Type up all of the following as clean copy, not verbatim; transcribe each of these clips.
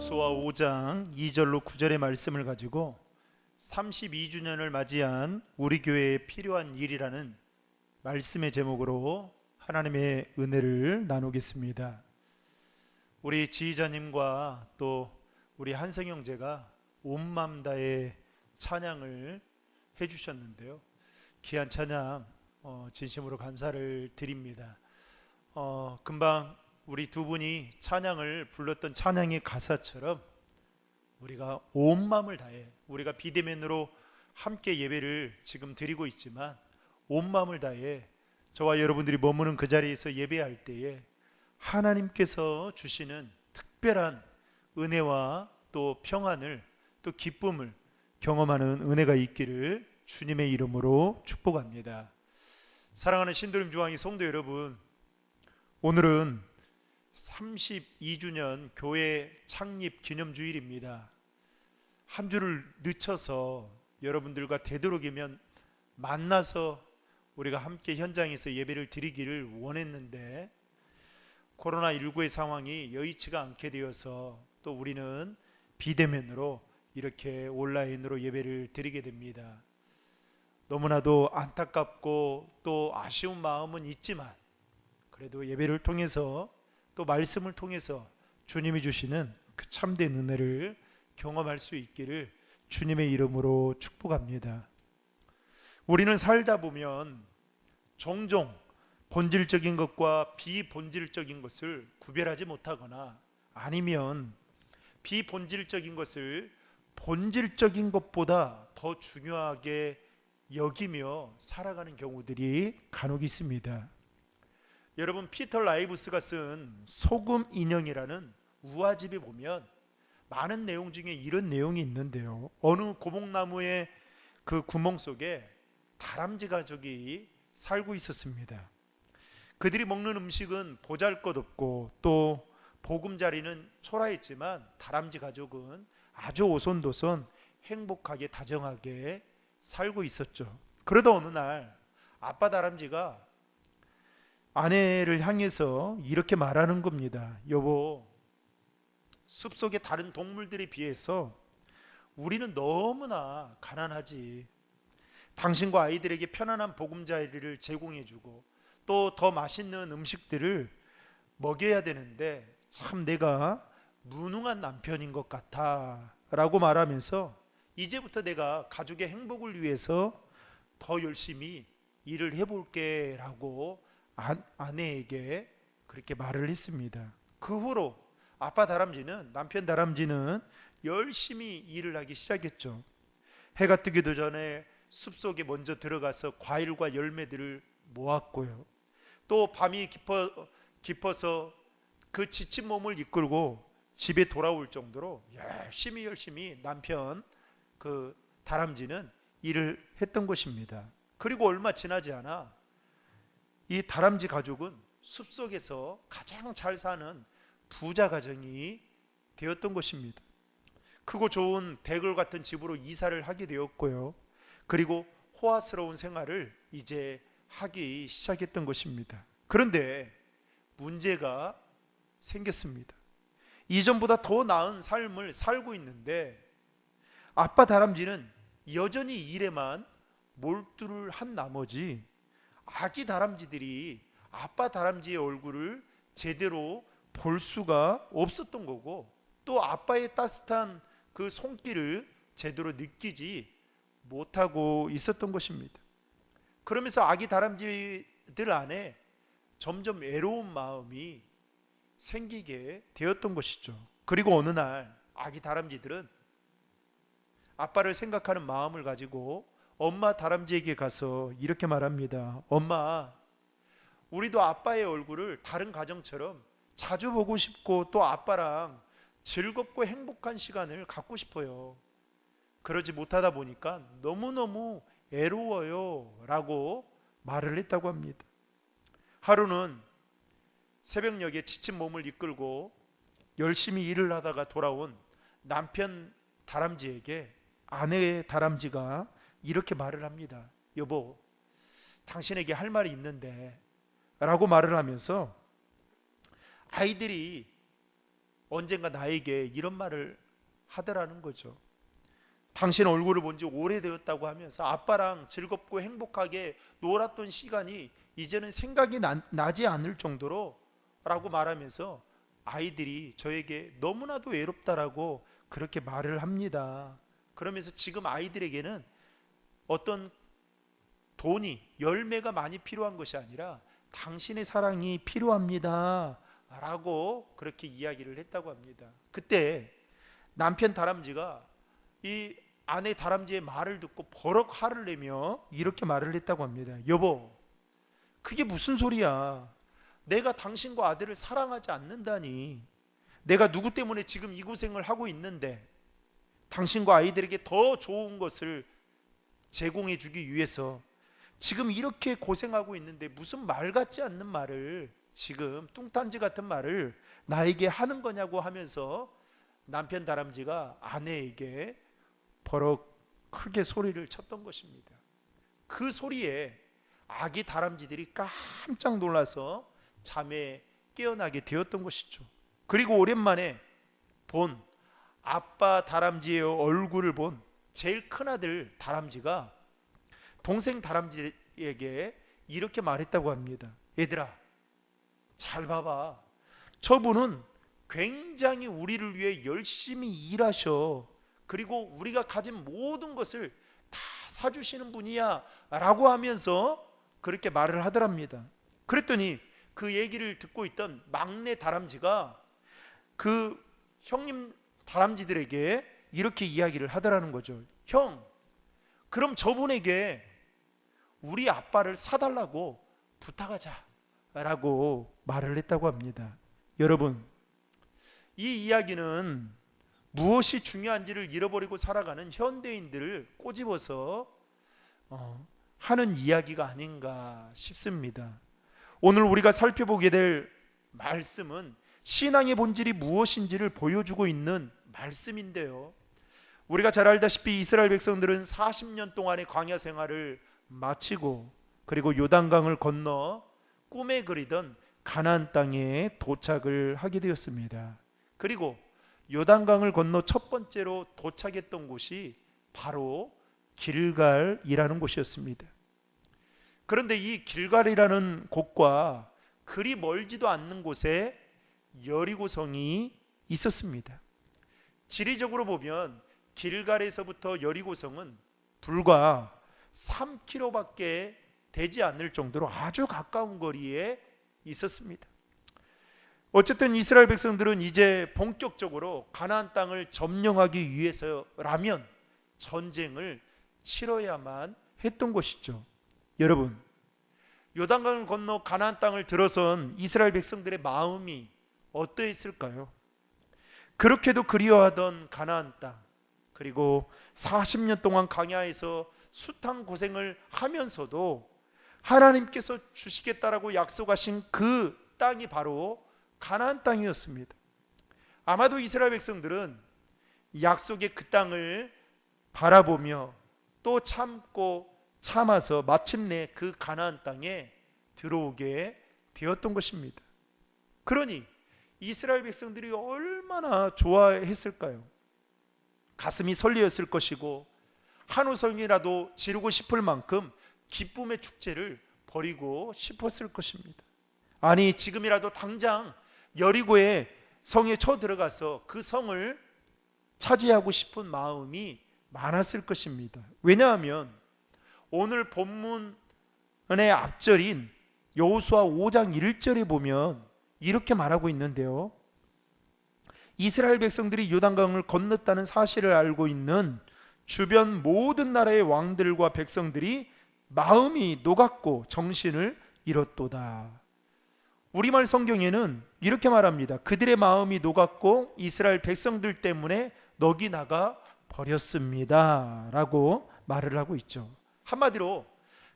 여호수아 5장 2절로 9절의 말씀을 가지고 32주년을 맞이한 우리 교회에 필요한 일이라는 말씀의 제목으로 하나님의 은혜를 나누겠습니다. 우리 지휘자님과 또 우리 한성 형제가 온 마음 다해 찬양을 해주셨는데요. 귀한 찬양 진심으로 감사를 드립니다. 금방 우리 두 분이 찬양을 불렀던 찬양의 가사처럼 우리가 온 마음을 다해, 우리가 비대면으로 함께 예배를 지금 드리고 있지만 온 마음을 다해 저와 여러분들이 머무는 그 자리에서 예배할 때에 하나님께서 주시는 특별한 은혜와 또 평안을, 또 기쁨을 경험하는 은혜가 있기를 주님의 이름으로 축복합니다. 사랑하는 신도림 중앙위 성도 여러분, 오늘은 32주년 교회 창립 기념주일입니다. 한 주를 늦춰서 여러분들과 되도록이면 만나서 우리가 함께 현장에서 예배를 드리기를 원했는데 코로나19의 상황이 여의치가 않게 되어서 또 우리는 비대면으로 이렇게 온라인으로 예배를 드리게 됩니다. 너무나도 안타깝고 또 아쉬운 마음은 있지만 그래도 예배를 통해서 또 말씀을 통해서 주님이 주시는 그 참된 은혜를 경험할 수 있기를 주님의 이름으로 축복합니다. 우리는 살다 보면 종종 본질적인 것과 비본질적인 것을 구별하지 못하거나 아니면 비본질적인 것을 본질적인 것보다 더 중요하게 여기며 살아가는 경우들이 간혹 있습니다. 여러분, 피터 라이브스가 쓴 소금 인형이라는 우화집에 보면 많은 내용 중에 이런 내용이 있는데요. 어느 고목나무의 그 구멍 속에 다람쥐 가족이 살고 있었습니다. 그들이 먹는 음식은 보잘것없고 또 보금자리는 초라했지만 다람쥐 가족은 아주 오손도손 행복하게 다정하게 살고 있었죠. 그러다 어느 날 아빠 다람쥐가 아내를 향해서 이렇게 말하는 겁니다. 여보, 숲속의 다른 동물들에 비해서 우리는 너무나 가난하지. 당신과 아이들에게 편안한 보금자리를 제공해주고 또 더 맛있는 음식들을 먹여야 되는데 참 내가 무능한 남편인 것 같아 라고 말하면서 이제부터 내가 가족의 행복을 위해서 더 열심히 일을 해볼게 라고 아내에게 그렇게 말을 했습니다. 그 후로 아빠 다람쥐는, 남편 다람쥐는 열심히 일을 하기 시작했죠. 해가 뜨기도 전에 숲속에 먼저 들어가서 과일과 열매들을 모았고요. 또 밤이 깊어서 그 지친 몸을 이끌고 집에 돌아올 정도로 열심히 남편 그 다람쥐는 일을 했던 것입니다. 그리고 얼마 지나지 않아 이 다람쥐 가족은 숲속에서 가장 잘 사는 부자 가정이 되었던 것입니다. 크고 좋은 대궐 같은 집으로 이사를 하게 되었고요. 그리고 호화스러운 생활을 이제 하기 시작했던 것입니다. 그런데 문제가 생겼습니다. 이전보다 더 나은 삶을 살고 있는데 아빠 다람쥐는 여전히 일에만 몰두를 한 나머지 아기 다람쥐들이 아빠 다람쥐의 얼굴을 제대로 볼 수가 없었던 거고 또 아빠의 따뜻한 그 손길을 제대로 느끼지 못하고 있었던 것입니다. 그러면서 아기 다람쥐들 안에 점점 외로운 마음이 생기게 되었던 것이죠. 그리고 어느 날 아기 다람쥐들은 아빠를 생각하는 마음을 가지고 엄마 다람쥐에게 가서 이렇게 말합니다. 엄마, 우리도 아빠의 얼굴을 다른 가정처럼 자주 보고 싶고 또 아빠랑 즐겁고 행복한 시간을 갖고 싶어요. 그러지 못하다 보니까 너무너무 애로워요 라고 말을 했다고 합니다. 하루는 새벽녘에 지친 몸을 이끌고 열심히 일을 하다가 돌아온 남편 다람쥐에게 아내 다람쥐가 이렇게 말을 합니다. 여보, 당신에게 할 말이 있는데 라고 말을 하면서 아이들이 언젠가 나에게 이런 말을 하더라는 거죠. 당신 얼굴을 본 지 오래되었다고 하면서 아빠랑 즐겁고 행복하게 놀았던 시간이 이제는 생각이 나지 않을 정도로 라고 말하면서 아이들이 저에게 너무나도 외롭다라고 그렇게 말을 합니다. 그러면서 지금 아이들에게는 어떤 돈이, 열매가 많이 필요한 것이 아니라 당신의 사랑이 필요합니다 라고 그렇게 이야기를 했다고 합니다. 그때 남편 다람쥐가 이 아내 다람쥐의 말을 듣고 버럭 화를 내며 이렇게 말을 했다고 합니다. 여보, 그게 무슨 소리야? 내가 당신과 아들을 사랑하지 않는다니. 내가 누구 때문에 지금 이 고생을 하고 있는데 당신과 아이들에게 더 좋은 것을 제공해 주기 위해서 지금 이렇게 고생하고 있는데 무슨 말 같지 않는 말을, 지금 뚱딴지 같은 말을 나에게 하는 거냐고 하면서 남편 다람쥐가 아내에게 버럭 크게 소리를 쳤던 것입니다. 그 소리에 아기 다람쥐들이 깜짝 놀라서 잠에 깨어나게 되었던 것이죠. 그리고 오랜만에 본 아빠 다람쥐의 얼굴을 본 제일 큰 아들 다람쥐가 동생 다람쥐에게 이렇게 말했다고 합니다. 얘들아, 잘 봐봐. 저분은 굉장히 우리를 위해 열심히 일하셔. 그리고 우리가 가진 모든 것을 다 사주시는 분이야 라고 하면서 그렇게 말을 하더랍니다. 그랬더니 그 얘기를 듣고 있던 막내 다람쥐가 그 형님 다람쥐들에게 이렇게 이야기를 하더라는 거죠. 형, 그럼 저분에게 우리 아빠를 사달라고 부탁하자 라고 말을 했다고 합니다. 여러분, 이 이야기는 무엇이 중요한지를 잃어버리고 살아가는 현대인들을 꼬집어서 하는 이야기가 아닌가 싶습니다. 오늘 우리가 살펴보게 될 말씀은 신앙의 본질이 무엇인지를 보여주고 있는 말씀인데요, 우리가 잘 알다시피 이스라엘 백성들은 40년 동안의 광야 생활을 마치고 그리고 요단강을 건너 꿈에 그리던 가나안 땅에 도착을 하게 되었습니다. 그리고 요단강을 건너 첫 번째로 도착했던 곳이 바로 길갈이라는 곳이었습니다. 그런데 이 길갈이라는 곳과 그리 멀지도 않는 곳에 여리고성이 있었습니다. 지리적으로 보면 길갈에서부터 여리고성은 불과 3km밖에 되지 않을 정도로 아주 가까운 거리에 있었습니다. 어쨌든 이스라엘 백성들은 이제 본격적으로 가나안 땅을 점령하기 위해서라면 전쟁을 치러야만 했던 것이죠. 여러분, 요단강을 건너 가나안 땅을 들어선 이스라엘 백성들의 마음이 어떠했을까요? 그렇게도 그리워하던 가나안 땅, 그리고 40년 동안 광야에서 숱한 고생을 하면서도 하나님께서 주시겠다라고 약속하신 그 땅이 바로 가나안 땅이었습니다. 아마도 이스라엘 백성들은 약속의 그 땅을 바라보며 또 참고 참아서 마침내 그 가나안 땅에 들어오게 되었던 것입니다. 그러니 이스라엘 백성들이 얼마나 좋아했을까요? 가슴이 설레었을 것이고 한우성이라도 지르고 싶을 만큼 기쁨의 축제를 벌이고 싶었을 것입니다. 아니, 지금이라도 당장 여리고의 성에 쳐들어가서 그 성을 차지하고 싶은 마음이 많았을 것입니다. 왜냐하면 오늘 본문의 앞절인 여호수아 5장 1절에 보면 이렇게 말하고 있는데요, 이스라엘 백성들이 요단강을 건넜다는 사실을 알고 있는 주변 모든 나라의 왕들과 백성들이 마음이 녹았고 정신을 잃었도다. 우리말 성경에는 이렇게 말합니다. 그들의 마음이 녹았고 이스라엘 백성들 때문에 넋이 나가 버렸습니다 라고 말을 하고 있죠. 한마디로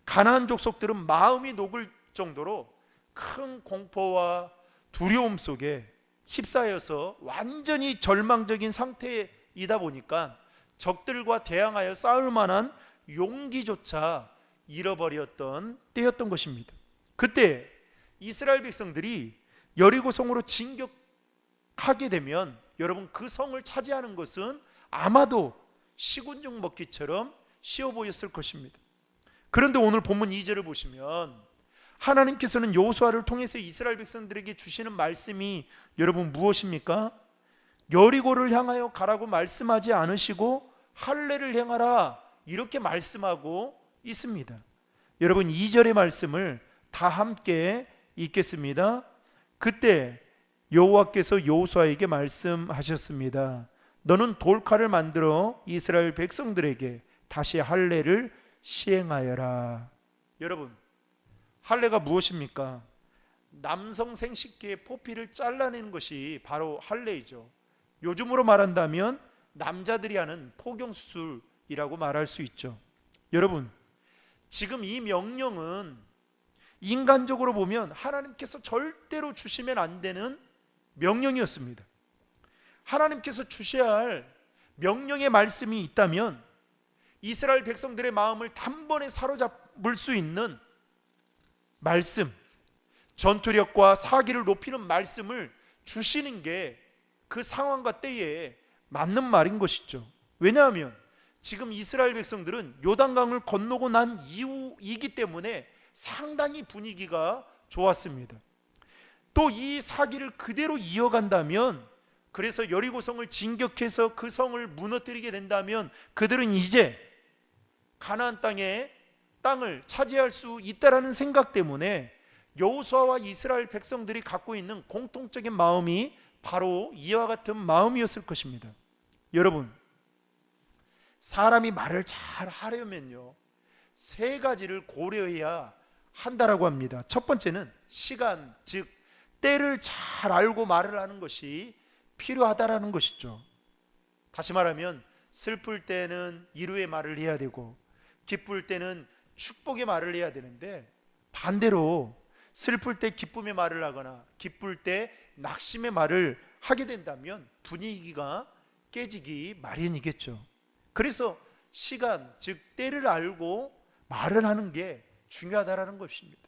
가나안 족속들은 마음이 녹을 정도로 큰 공포와 두려움 속에 휩싸여서 완전히 절망적인 상태이다 보니까 적들과 대항하여 싸울 만한 용기조차 잃어버렸던 때였던 것입니다. 그때 이스라엘 백성들이 여리고성으로 진격하기 하게 되면 여러분 그 성을 차지하는 것은 아마도 시군죽 먹기처럼 쉬워 보였을 것입니다. 그런데 오늘 본문 2절을 보시면 하나님께서는 여호수아를 통해서 이스라엘 백성들에게 주시는 말씀이 여러분 무엇입니까? 여리고를 향하여 가라고 말씀하지 않으시고 할례를 행하라 이렇게 말씀하고 있습니다. 여러분 2절의 말씀을 다 함께 읽겠습니다. 그때 여호와께서 여호수아에게 말씀하셨습니다. 너는 돌칼을 만들어 이스라엘 백성들에게 다시 할례를 시행하여라. 여러분 할례가 무엇입니까? 남성 생식기의 포피를 잘라내는 것이 바로 할례이죠. 요즘으로 말한다면 남자들이 하는 포경수술이라고 말할 수 있죠. 여러분 지금 이 명령은 인간적으로 보면 하나님께서 절대로 주시면 안 되는 명령이었습니다. 하나님께서 주셔야 할 명령의 말씀이 있다면 이스라엘 백성들의 마음을 단번에 사로잡을 수 있는 말씀, 전투력과 사기를 높이는 말씀을 주시는 게 그 상황과 때에 맞는 말인 것이죠. 왜냐하면 지금 이스라엘 백성들은 요단강을 건너고 난 이후이기 때문에 상당히 분위기가 좋았습니다. 또 이 사기를 그대로 이어간다면, 그래서 여리고성을 진격해서 그 성을 무너뜨리게 된다면 그들은 이제 가나안 땅을 차지할 수 있다라는 생각 때문에 여호수아와 이스라엘 백성들이 갖고 있는 공통적인 마음이 바로 이와 같은 마음이었을 것입니다. 여러분 사람이 말을 잘 하려면요 3가지를 고려해야 한다라고 합니다. 첫 번째는 시간, 즉 때를 잘 알고 말을 하는 것이 필요하다라는 것이죠. 다시 말하면 슬플 때는 위로의 말을 해야 되고 기쁠 때는 축복의 말을 해야 되는데, 반대로 슬플 때 기쁨의 말을 하거나 기쁠 때 낙심의 말을 하게 된다면 분위기가 깨지기 마련이겠죠. 그래서 시간, 즉 때를 알고 말을 하는 게 중요하다라는 것입니다.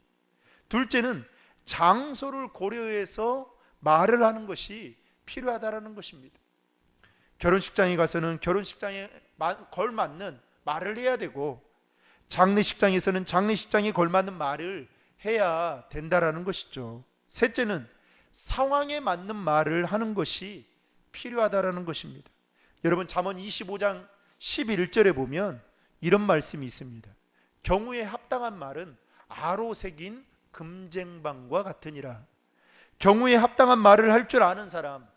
둘째는 장소를 고려해서 말을 하는 것이 필요하다라는 것입니다. 결혼식장에 가서는 결혼식장에 걸맞는 말을 해야 되고, 장례식장에서는 장례식장에 걸맞는 말을 해야 된다라는 것이죠. 셋째는 상황에 맞는 말을 하는 것이 필요하다라는 것입니다. 여러분 잠언 25장 11절에 보면 이런 말씀이 있습니다. 경우에 합당한 말은 아로 새긴 금쟁방과 같으니라. 경우에 합당한 말을 할 줄 아는 사람,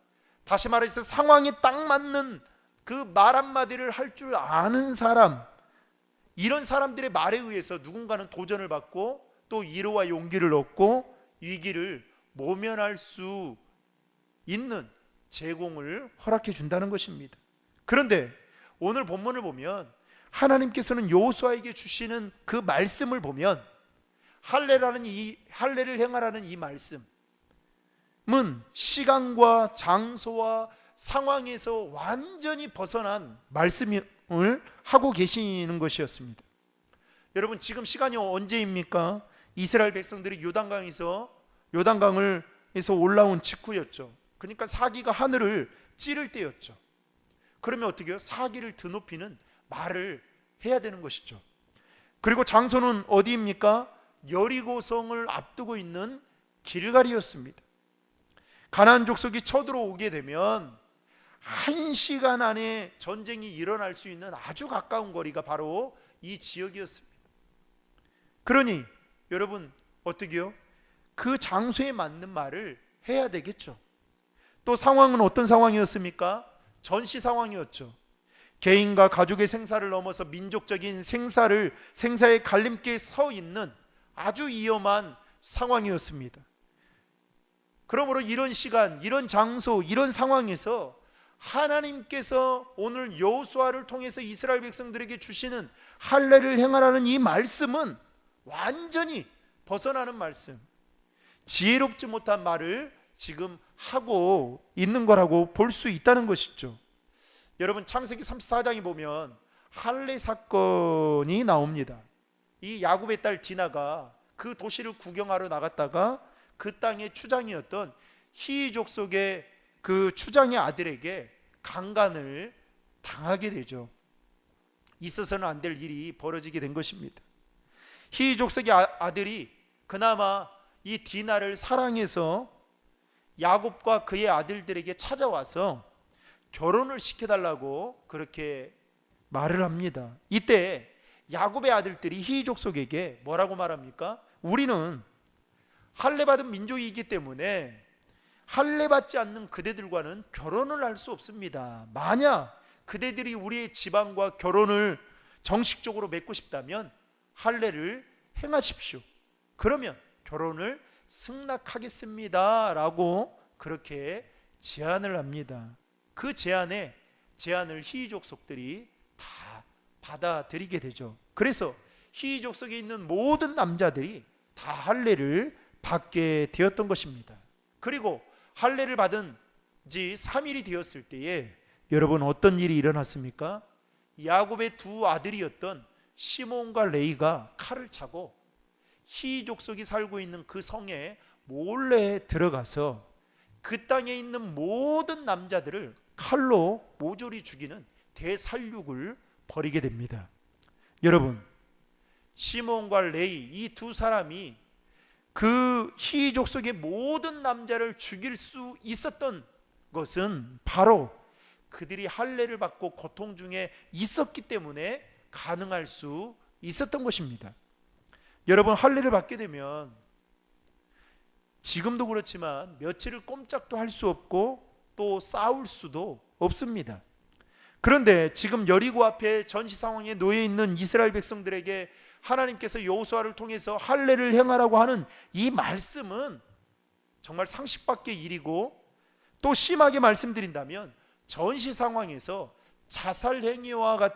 다시 말해서 상황에 딱 맞는 그 말 한마디를 할 줄 아는 사람, 이런 사람들의 말에 의해서 누군가는 도전을 받고 또 위로와 용기를 얻고 위기를 모면할 수 있는 제공을 허락해 준다는 것입니다. 그런데 오늘 본문을 보면 하나님께서는 여호수아에게 주시는 그 말씀을 보면 할례를 행하라는 이 말씀은 시간과 장소와 상황에서 완전히 벗어난 말씀을 하고 계시는 것이었습니다. 여러분 지금 시간이 언제입니까? 이스라엘 백성들이 요단강에서 올라온 직후였죠. 그러니까 사기가 하늘을 찌를 때였죠. 그러면 어떻게 해요? 사기를 드높이는 말을 해야 되는 것이죠. 그리고 장소는 어디입니까? 여리고성을 앞두고 있는 길갈이었습니다. 가나안 족속이 쳐들어오게 되면 1시간 안에 전쟁이 일어날 수 있는 아주 가까운 거리가 바로 이 지역이었습니다. 그러니 여러분 어떻게 해요? 그 장소에 맞는 말을 해야 되겠죠. 또 상황은 어떤 상황이었습니까? 전시 상황이었죠. 개인과 가족의 생사를 넘어서 민족적인 생사의 갈림길에 서 있는 아주 위험한 상황이었습니다. 그러므로 이런 시간, 이런 장소, 이런 상황에서 하나님께서 오늘 여호수아를 통해서 이스라엘 백성들에게 주시는 할례를 행하라는 이 말씀은 완전히 벗어나는 말씀, 지혜롭지 못한 말을 지금 하고 있는 거라고 볼 수 있다는 것이죠. 여러분 창세기 34장에 보면 할례 사건이 나옵니다. 이 야곱의 딸 디나가 그 도시를 구경하러 나갔다가 그 땅의 추장이었던 히위 족속의 그 추장의 아들에게 강간을 당하게 되죠. 있어서는 안 될 일이 벌어지게 된 것입니다. 히위 족속의 아들이 그나마 이 디나를 사랑해서 야곱과 그의 아들들에게 찾아와서 결혼을 시켜달라고 그렇게 말을 합니다. 이때 야곱의 아들들이 히위 족속에게 뭐라고 말합니까? 우리는 할례받은 민족이기 때문에 할례받지 않는 그대들과는 결혼을 할 수 없습니다. 만약 그대들이 우리의 지방과 결혼을 정식적으로 맺고 싶다면 할례를 행하십시오. 그러면 결혼을 승낙하겠습니다 라고 그렇게 제안을 합니다. 그 제안을 히위 족속들이 다 받아들이게 되죠. 그래서 히위 족속에 있는 모든 남자들이 다 할례를 받게 되었던 것입니다. 그리고 할례를 받은 지 3일이 되었을 때에 여러분 어떤 일이 일어났습니까? 야곱의 두 아들이었던 시몬과 레이가 칼을 차고 히위 족속이 살고 있는 그 성에 몰래 들어가서 그 땅에 있는 모든 남자들을 칼로 모조리 죽이는 대살육을 벌이게 됩니다. 여러분, 시몬과 레이 이 두 사람이 그 히위 족속의 모든 남자를 죽일 수 있었던 것은 바로 그들이 할례를 받고 고통 중에 있었기 때문에 가능할 수 있었던 것입니다. 여러분, 할례를 받게 되면 지금도 그렇지만 며칠을 꼼짝도 할 수 없고 또 싸울 수도 없습니다. 그런데 지금 여리고 앞에 전시 상황에 놓여 있는 이스라엘 백성들에게 하나님께서 여호수아를 통해서 할례를 행하라고 하는 이 말씀은 정말 상식 밖의 일이고, 또 심하게 말씀드린다면 전시 상황에서 자살 행위와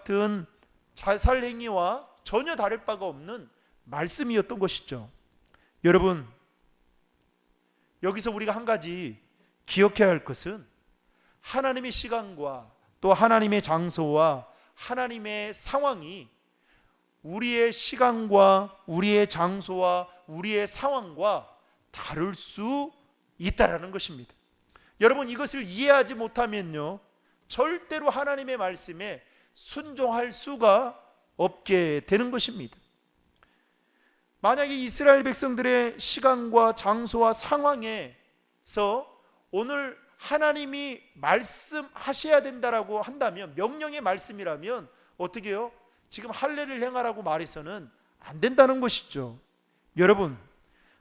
전혀 다를 바가 없는 말씀이었던 것이죠. 여러분, 여기서 우리가 한 가지 기억해야 할 것은 하나님의 시간과 또 하나님의 장소와 하나님의 상황이 우리의 시간과 우리의 장소와 우리의 상황과 다를 수 있다라는 것입니다. 여러분, 이것을 이해하지 못하면요, 절대로 하나님의 말씀에 순종할 수가 없게 되는 것입니다. 만약에 이스라엘 백성들의 시간과 장소와 상황에서 오늘 하나님이 말씀하셔야 된다라고 한다면, 명령의 말씀이라면 어떻게 해요? 지금 할례를 행하라고 말해서는 안 된다는 것이죠. 여러분,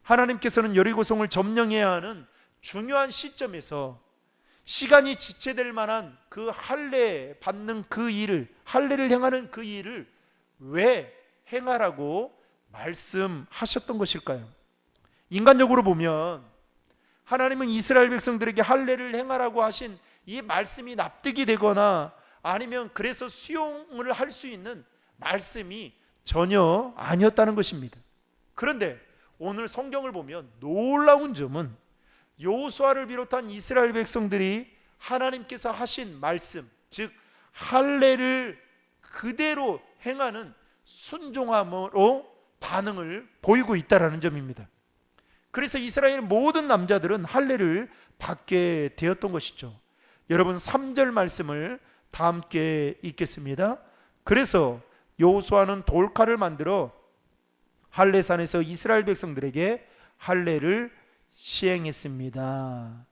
하나님께서는 여리고성을 점령해야 하는 중요한 시점에서 시간이 지체될 만한 그 할례 받는 그 일을, 할례를 행하는 그 일을 왜 행하라고 말씀하셨던 것일까요? 인간적으로 보면 하나님은 이스라엘 백성들에게 할례를 행하라고 하신 이 말씀이 납득이 되거나 아니면 그래서 수용을 할 수 있는 말씀이 전혀 아니었다는 것입니다. 그런데 오늘 성경을 보면 놀라운 점은 여호수아를 비롯한 이스라엘 백성들이 하나님께서 하신 말씀, 즉 할례를 그대로 행하는 순종함으로 반응을 보이고 있다는 점입니다. 그래서 이스라엘 모든 남자들은 할례를 받게 되었던 것이죠. 여러분, 3절 말씀을 다 함께 읽겠습니다. 그래서 여호수아는 돌칼을 만들어 할례산에서 이스라엘 백성들에게 할례를 시행했습니다.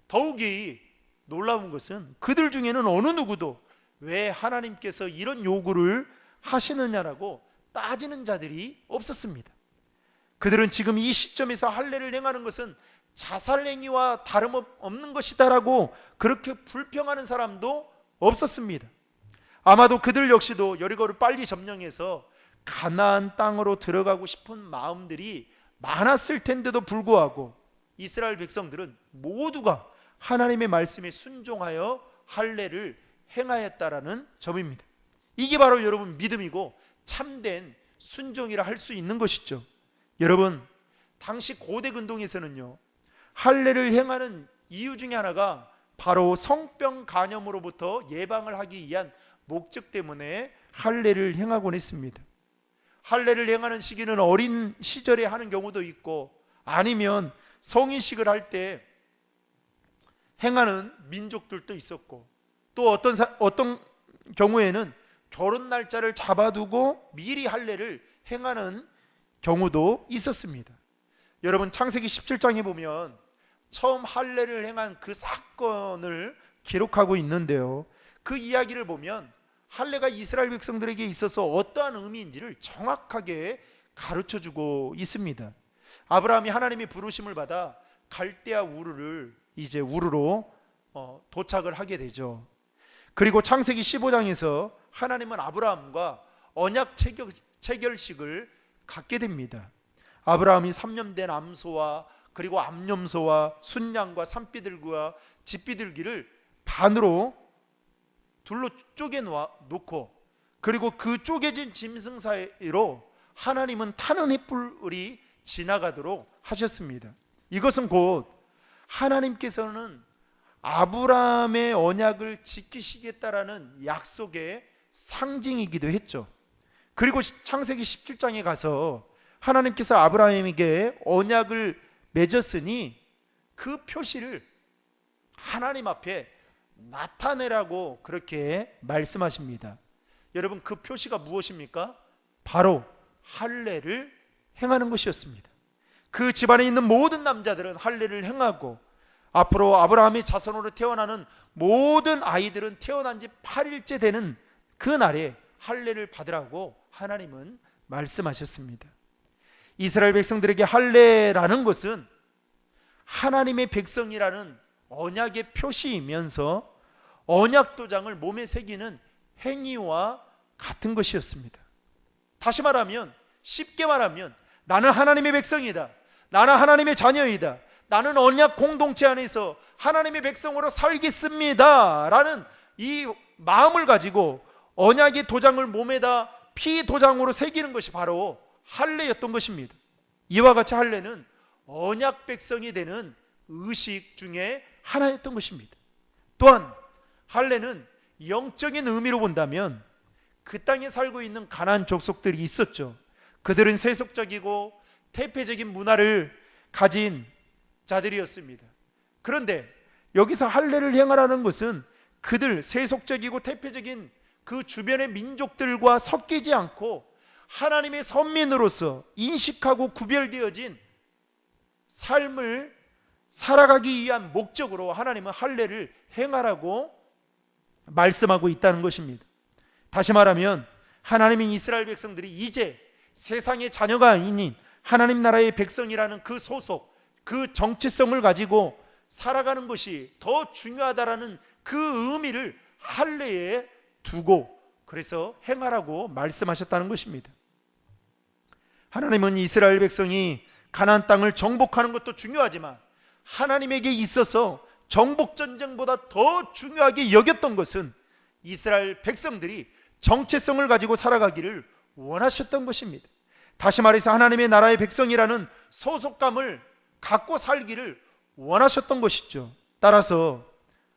더욱이 놀라운 것은 그들 중에는 어느 누구도 왜 하나님께서 이런 요구를 하시느냐라고 따지는 자들이 없었습니다. 그들은 지금 이 시점에서 할례를 행하는 것은 자살 행위와 다름없는 것이다라고 그렇게 불평하는 사람도 없었습니다. 아마도 그들 역시도 여리고를 빨리 점령해서 가나안 땅으로 들어가고 싶은 마음들이 많았을 텐데도 불구하고 이스라엘 백성들은 모두가 하나님의 말씀에 순종하여 할례를 행하였다라는 점입니다. 이게 바로 여러분 믿음이고 참된 순종이라 할 수 있는 것이죠. 여러분, 당시 고대 근동에서는요, 할례를 행하는 이유 중에 하나가 바로 성병 간염으로부터 예방을 하기 위한 목적 때문에 할례를 행하곤 했습니다. 할례를 행하는 시기는 어린 시절에 하는 경우도 있고, 아니면 성인식을 할 때 행하는 민족들도 있었고, 또 어떤 경우에는 결혼 날짜를 잡아두고 미리 할례를 행하는 경우도 있었습니다. 여러분, 창세기 17장에 보면 처음 할례를 행한 그 사건을 기록하고 있는데요, 그 이야기를 보면 할례가 이스라엘 백성들에게 있어서 어떠한 의미인지를 정확하게 가르쳐주고 있습니다. 아브라함이 하나님의 부르심을 받아 갈대아 우르로 도착을 하게 되죠. 그리고 창세기 15장에서 하나님은 아브라함과 언약 체결식을 갖게 됩니다. 아브라함이 3년 된 암소와 그리고 암염소와 순양과 산비둘기와 집비둘기를 반으로 둘로 쪼개 놓고, 그리고 그 쪼개진 짐승 사이로 하나님은 타는 횃불이 지나가도록 하셨습니다. 이것은 곧 하나님께서는 아브라함의 언약을 지키시겠다라는 약속의 상징이기도 했죠. 그리고 창세기 17장에 가서 하나님께서 아브라함에게 언약을 맺었으니 그 표시를 하나님 앞에 나타내라고 그렇게 말씀하십니다. 여러분, 그 표시가 무엇입니까? 바로 할례를 행하는 것이었습니다. 그 집안에 있는 모든 남자들은 할례를 행하고, 앞으로 아브라함의 자손으로 태어나는 모든 아이들은 태어난 지 8일째 되는 그 날에 할례를 받으라고 하나님은 말씀하셨습니다. 이스라엘 백성들에게 할례라는 것은 하나님의 백성이라는 언약의 표시이면서 언약 도장을 몸에 새기는 행위와 같은 것이었습니다. 다시 말하면, 쉽게 말하면, 나는 하나님의 백성이다, 나는 하나님의 자녀이다, 나는 언약 공동체 안에서 하나님의 백성으로 살겠습니다 라는 이 마음을 가지고 언약의 도장을 몸에다 피 도장으로 새기는 것이 바로 할례였던 것입니다. 이와 같이 할례는 언약 백성이 되는 의식 중에 하나였던 것입니다. 또한 할례는 영적인 의미로 본다면 그 땅에 살고 있는 가나안 족속들이 있었죠. 그들은 세속적이고 태폐적인 문화를 가진 자들이었습니다. 그런데 여기서 할례를 행하라는 것은 그들 세속적이고 태폐적인 그 주변의 민족들과 섞이지 않고 하나님의 선민으로서 인식하고 구별되어진 삶을 살아가기 위한 목적으로 하나님은 할례를 행하라고 말씀하고 있다는 것입니다. 다시 말하면 하나님은 이스라엘 백성들이 이제 세상의 자녀가 아닌 하나님 나라의 백성이라는 그 소속, 그 정체성을 가지고 살아가는 것이 더 중요하다라는 그 의미를 할례에 두고 그래서 행하라고 말씀하셨다는 것입니다. 하나님은 이스라엘 백성이 가나안 땅을 정복하는 것도 중요하지만 하나님에게 있어서 정복 전쟁보다 더 중요하게 여겼던 것은 이스라엘 백성들이 정체성을 가지고 살아가기를 원하셨던 것입니다. 다시 말해서 하나님의 나라의 백성이라는 소속감을 갖고 살기를 원하셨던 것이죠. 따라서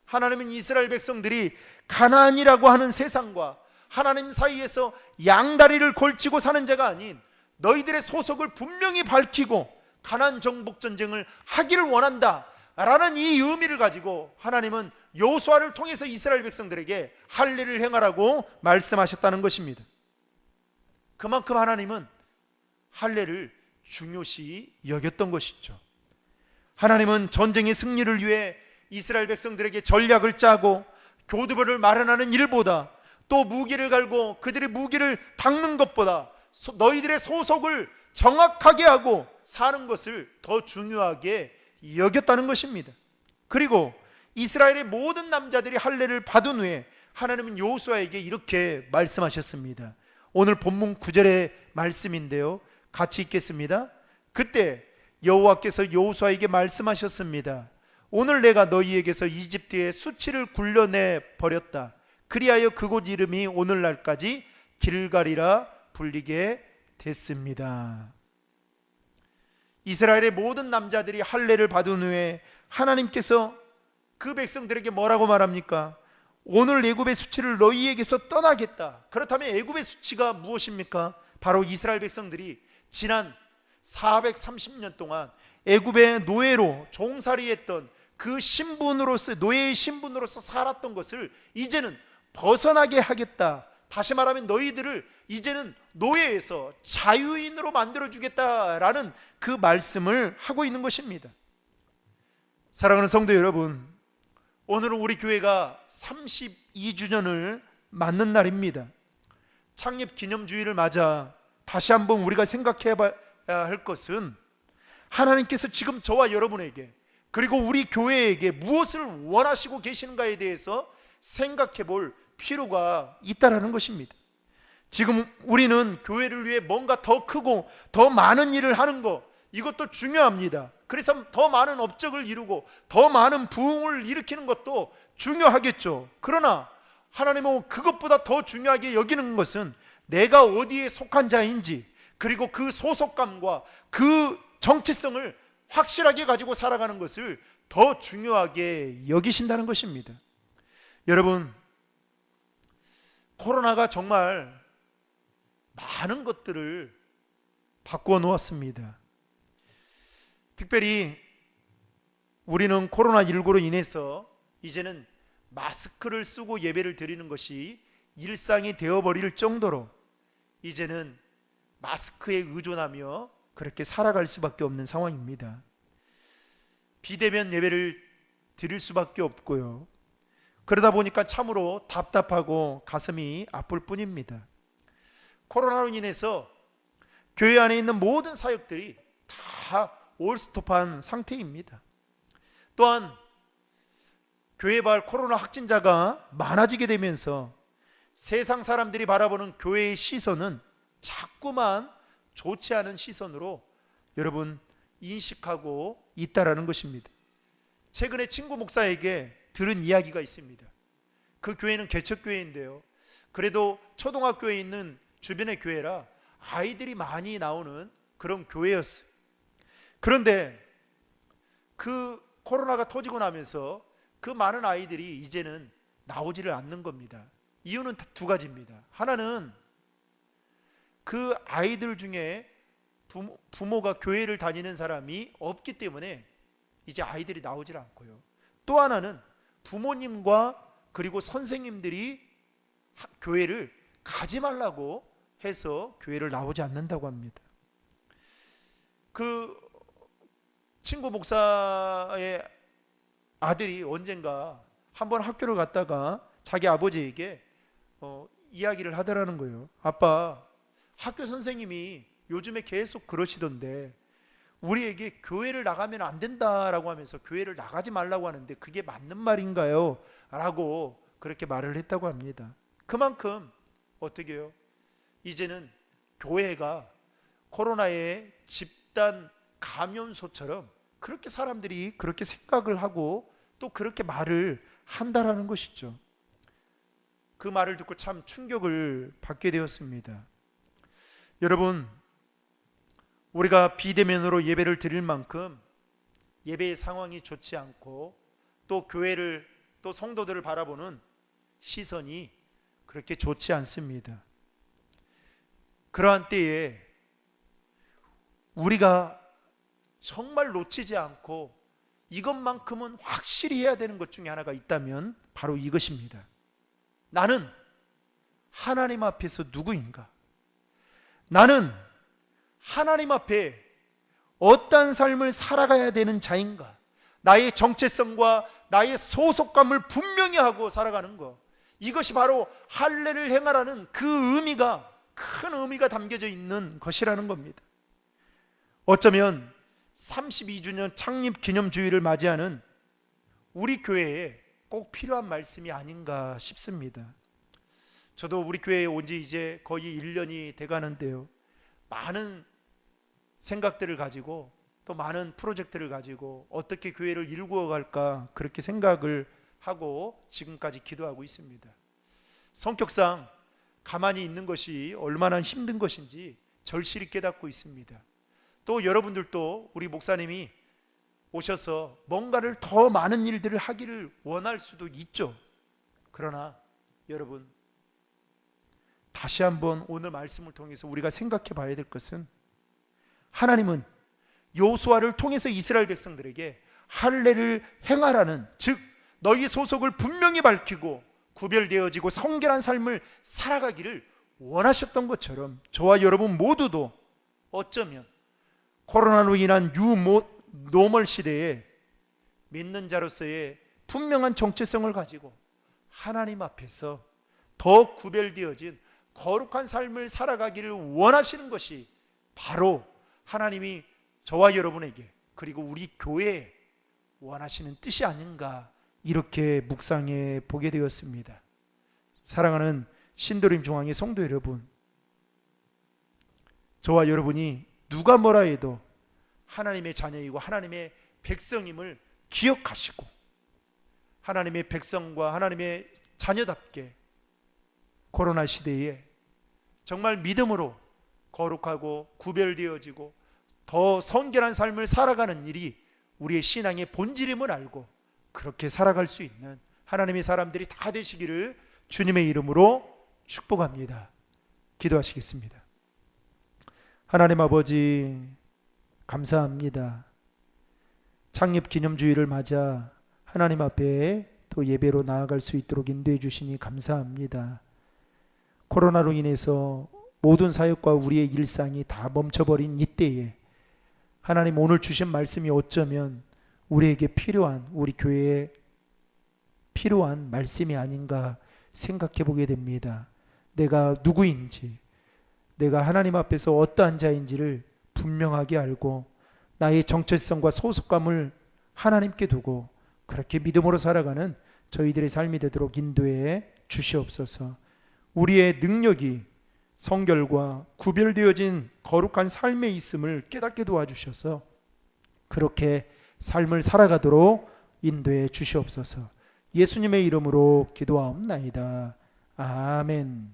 하나님은 이스라엘 백성들이 가나안이라고 하는 세상과 하나님 사이에서 양다리를 걸치고 사는 자가 아닌 너희들의 소속을 분명히 밝히고 가나안 정복 전쟁을 하기를 원한다 라는 이 의미를 가지고 하나님은 여호수아를 통해서 이스라엘 백성들에게 할례를 행하라고 말씀하셨다는 것입니다. 그만큼 하나님은 할례를 중요시 여겼던 것이죠. 하나님은 전쟁의 승리를 위해 이스라엘 백성들에게 전략을 짜고 교두보를 마련하는 일보다, 또 무기를 갈고 그들의 무기를 닦는 것보다 너희들의 소속을 정확하게 하고 사는 것을 더 중요하게 여겼다는 것입니다. 그리고 이스라엘의 모든 남자들이 할례를 받은 후에 하나님은 여호수아에게 이렇게 말씀하셨습니다. 오늘 본문 9절의 말씀인데요, 같이 읽겠습니다. 그때 여호와께서 여호수아에게 말씀하셨습니다. 오늘 내가 너희에게서 이집트의 수치를 굴려내 버렸다. 그리하여 그곳 이름이 오늘날까지 길갈이라 불리게 됐습니다. 이스라엘의 모든 남자들이 할례를 받은 후에 하나님께서 그 백성들에게 뭐라고 말합니까? 오늘 애굽의 수치를 너희에게서 떠나겠다. 그렇다면 애굽의 수치가 무엇입니까? 바로 이스라엘 백성들이 지난 430년 동안 애굽의 노예로 종살이했던 그 신분으로서, 노예의 신분으로서 살았던 것을 이제는 벗어나게 하겠다. 다시 말하면 너희들을 이제는 노예에서 자유인으로 만들어주겠다라는 그 말씀을 하고 있는 것입니다. 사랑하는 성도 여러분, 오늘은 우리 교회가 32주년을 맞는 날입니다. 창립 기념주일을 맞아 다시 한번 우리가 생각해 봐야 할 것은, 하나님께서 지금 저와 여러분에게, 그리고 우리 교회에게 무엇을 원하시고 계시는가에 대해서 생각해 볼 필요가 있다라는 것입니다. 지금 우리는 교회를 위해 뭔가 더 크고 더 많은 일을 하는 것, 이것도 중요합니다. 그래서 더 많은 업적을 이루고 더 많은 부흥을 일으키는 것도 중요하겠죠. 그러나 하나님은 그것보다 더 중요하게 여기는 것은 내가 어디에 속한 자인지, 그리고 그 소속감과 그 정체성을 확실하게 가지고 살아가는 것을 더 중요하게 여기신다는 것입니다. 여러분, 코로나가 정말 많은 것들을 바꾸어 놓았습니다. 특별히 우리는 코로나19로 인해서 이제는 마스크를 쓰고 예배를 드리는 것이 일상이 되어버릴 정도로 이제는 마스크에 의존하며 그렇게 살아갈 수밖에 없는 상황입니다. 비대면 예배를 드릴 수밖에 없고요. 그러다 보니까 참으로 답답하고 가슴이 아플 뿐입니다. 코로나로 인해서 교회 안에 있는 모든 사역들이 다 올스톱한 상태입니다. 또한 교회발 코로나 확진자가 많아지게 되면서 세상 사람들이 바라보는 교회의 시선은 자꾸만 좋지 않은 시선으로 여러분 인식하고 있다라는 것입니다. 최근에 친구 목사에게 들은 이야기가 있습니다. 그 교회는 개척교회인데요, 그래도 초등학교에 있는 주변의 교회라 아이들이 많이 나오는 그런 교회였어요. 그런데 그 코로나가 터지고 나면서 그 많은 아이들이 이제는 나오지를 않는 겁니다. 이유는 두 가지입니다. 하나는 그 아이들 중에 부모가 교회를 다니는 사람이 없기 때문에 이제 아이들이 나오질 않고요. 또 하나는 부모님과 그리고 선생님들이 교회를 가지 말라고 해서 교회를 나오지 않는다고 합니다. 그 친구 목사의 아들이 언젠가 한번 학교를 갔다가 자기 아버지에게 이야기를 하더라는 거예요. 아빠, 학교 선생님이 요즘에 계속 그러시던데 우리에게 교회를 나가면 안 된다라고 하면서 교회를 나가지 말라고 하는데 그게 맞는 말인가요? 라고 그렇게 말을 했다고 합니다. 그만큼 어떻게 해요? 이제는 교회가 코로나의 집단 감염소처럼 그렇게 사람들이 그렇게 생각을 하고 또 그렇게 말을 한다라는 것이죠. 그 말을 듣고 참 충격을 받게 되었습니다. 여러분, 우리가 비대면으로 예배를 드릴 만큼 예배의 상황이 좋지 않고 또 교회를 또 성도들을 바라보는 시선이 그렇게 좋지 않습니다. 그러한 때에 우리가 정말 놓치지 않고 이것만큼은 확실히 해야 되는 것 중에 하나가 있다면 바로 이것입니다. 나는 하나님 앞에서 누구인가? 나는 하나님 앞에 어떤 삶을 살아가야 되는 자인가? 나의 정체성과 나의 소속감을 분명히 하고 살아가는 것, 이것이 바로 할례를 행하라는 그 의미가, 큰 의미가 담겨져 있는 것이라는 겁니다. 어쩌면 32주년 창립 기념주의를 맞이하는 우리 교회에 꼭 필요한 말씀이 아닌가 싶습니다. 저도 우리 교회에 온 지 이제 거의 1년이 돼가는데요, 많은 생각들을 가지고 또 많은 프로젝트를 가지고 어떻게 교회를 일구어 갈까 그렇게 생각을 하고 지금까지 기도하고 있습니다. 성격상 가만히 있는 것이 얼마나 힘든 것인지 절실히 깨닫고 있습니다. 또 여러분들도 우리 목사님이 오셔서 뭔가를 더 많은 일들을 하기를 원할 수도 있죠. 그러나 여러분, 다시 한번 오늘 말씀을 통해서 우리가 생각해 봐야 될 것은, 하나님은 여호수아를 통해서 이스라엘 백성들에게 할례를 행하라는, 즉 너희 소속을 분명히 밝히고 구별되어지고 성결한 삶을 살아가기를 원하셨던 것처럼 저와 여러분 모두도 어쩌면 코로나로 인한 뉴노멀 시대에 믿는 자로서의 분명한 정체성을 가지고 하나님 앞에서 더 구별되어진 거룩한 삶을 살아가기를 원하시는 것이 바로 하나님이 저와 여러분에게, 그리고 우리 교회에 원하시는 뜻이 아닌가, 이렇게 묵상해 보게 되었습니다. 사랑하는 신도림 중앙의 성도 여러분, 저와 여러분이 누가 뭐라 해도 하나님의 자녀이고 하나님의 백성임을 기억하시고 하나님의 백성과 하나님의 자녀답게 코로나 시대에 정말 믿음으로 거룩하고 구별되어지고 더 성결한 삶을 살아가는 일이 우리의 신앙의 본질임을 알고 그렇게 살아갈 수 있는 하나님의 사람들이 다 되시기를 주님의 이름으로 축복합니다. 기도하시겠습니다. 하나님 아버지, 감사합니다. 창립기념주일을 맞아 하나님 앞에 또 예배로 나아갈 수 있도록 인도해 주시니 감사합니다. 코로나로 인해서 모든 사역과 우리의 일상이 다 멈춰버린 이때에 하나님, 오늘 주신 말씀이 어쩌면 우리에게 필요한, 우리 교회에 필요한 말씀이 아닌가 생각해 보게 됩니다. 내가 누구인지, 내가 하나님 앞에서 어떠한 자인지를 분명하게 알고 나의 정체성과 소속감을 하나님께 두고 그렇게 믿음으로 살아가는 저희들의 삶이 되도록 인도해 주시옵소서. 우리의 능력이 성결과 구별되어진 거룩한 삶에 있음을 깨닫게 도와주셔서 그렇게 삶을 살아가도록 인도해 주시옵소서. 예수님의 이름으로 기도하옵나이다. 아멘.